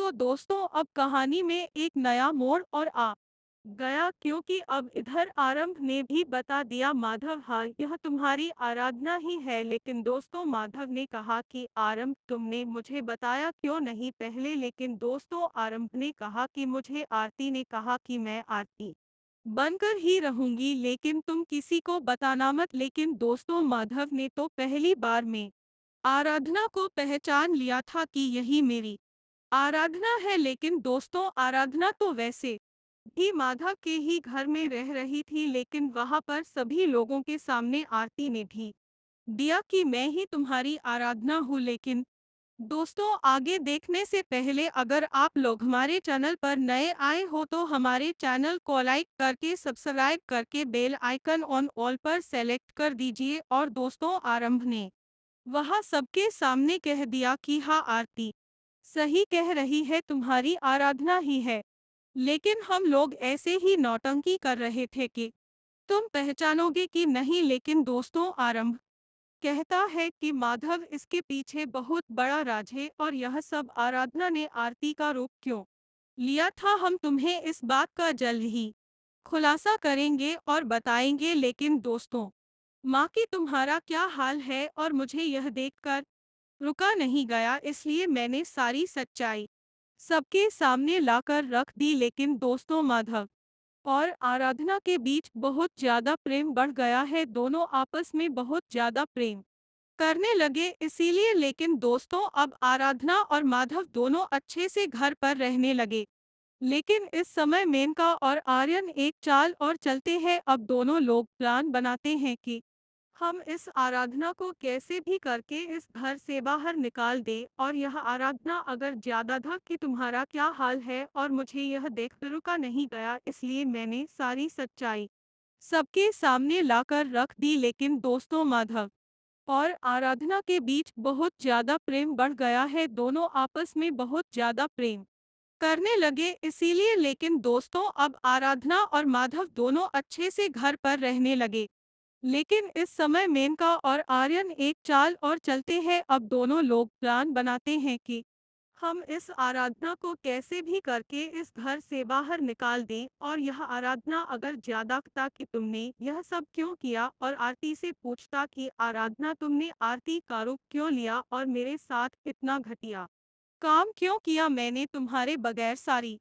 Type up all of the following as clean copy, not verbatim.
तो दोस्तों अब कहानी में एक नया मोड़ और आ गया, क्योंकि अब इधर आरंभ ने भी बता दिया माधव, हाँ यह तुम्हारी आराधना ही है। लेकिन दोस्तों माधव ने कहा कि आरंभ तुमने मुझे बताया क्यों नहीं पहले। लेकिन दोस्तों आरंभ ने कहा कि मुझे आरती ने कहा कि मैं आरती बनकर ही रहूंगी, लेकिन तुम किसी को बताना मत। लेकिन दोस्तों माधव ने तो पहली बार में आराधना को पहचान लिया था कि यही मेरी आराधना है। लेकिन दोस्तों आराधना तो वैसे भी माधव के ही घर में रह रही थी, लेकिन वहां पर सभी लोगों के सामने आरती ने भी दिया कि मैं ही तुम्हारी आराधना हूँ। लेकिन दोस्तों आगे देखने से पहले अगर आप लोग हमारे चैनल पर नए आए हो तो हमारे चैनल को लाइक करके सब्सक्राइब करके बेल आइकन ऑन ऑल पर सेलेक्ट कर दीजिए। और दोस्तों आरंभ ने वहां सबके सामने कह दिया कि हाँ आरती सही कह रही है, तुम्हारी आराधना ही है। लेकिन हम लोग ऐसे ही नौटंकी कर रहे थे कि तुम पहचानोगे कि नहीं। लेकिन दोस्तों आरंभ कहता है कि माधव इसके पीछे बहुत बड़ा राज है और यह सब आराधना ने आरती का रूप क्यों लिया था, हम तुम्हें इस बात का जल्द ही खुलासा करेंगे और बताएंगे। लेकिन दोस्तों माँ की तुम्हारा क्या हाल है, और मुझे यह देखकर रुका नहीं गया, इसलिए मैंने सारी सच्चाई सबके सामने लाकर रख दी। लेकिन दोस्तों माधव और आराधना के बीच बहुत ज्यादा प्रेम बढ़ गया है, दोनों आपस में बहुत ज्यादा प्रेम करने लगे इसीलिए। लेकिन दोस्तों अब आराधना और माधव दोनों अच्छे से घर पर रहने लगे। लेकिन इस समय मेनका और आर्यन एक चाल और चलते हैं। अब दोनों लोग प्लान बनाते हैं कि हम इस आराधना को कैसे भी करके इस घर से बाहर निकाल दें। और यह आराधना अगर ज्यादा था कि तुम्हारा क्या हाल है, और मुझे यह देख रुका नहीं गया, इसलिए मैंने सारी सच्चाई सबके सामने लाकर रख दी। लेकिन दोस्तों माधव और आराधना के बीच बहुत ज्यादा प्रेम बढ़ गया है, दोनों आपस में बहुत ज्यादा प्रेम करने लगे इसीलिए। लेकिन दोस्तों अब आराधना और माधव दोनों अच्छे से घर पर रहने लगे। लेकिन इस समय मेनका और आर्यन एक चाल और चलते हैं। अब दोनों लोग प्लान बनाते हैं कि हम इस आराधना को कैसे भी करके इस घर से बाहर निकाल दें। और यह आराधना अगर ज्यादा था कि तुमने यह सब क्यों किया, और आरती से पूछता कि आराधना तुमने आरती का रूप क्यों लिया और मेरे साथ इतना घटिया काम क्यों किया, मैंने तुम्हारे बगैर सारी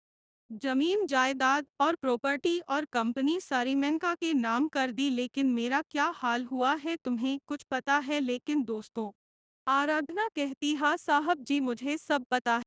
जमीन जायदाद और प्रॉपर्टी और कंपनी सारी मेनका के नाम कर दी। लेकिन मेरा क्या हाल हुआ है तुम्हें कुछ पता है। लेकिन दोस्तों आराधना कहती हाँ साहब जी मुझे सब पता है।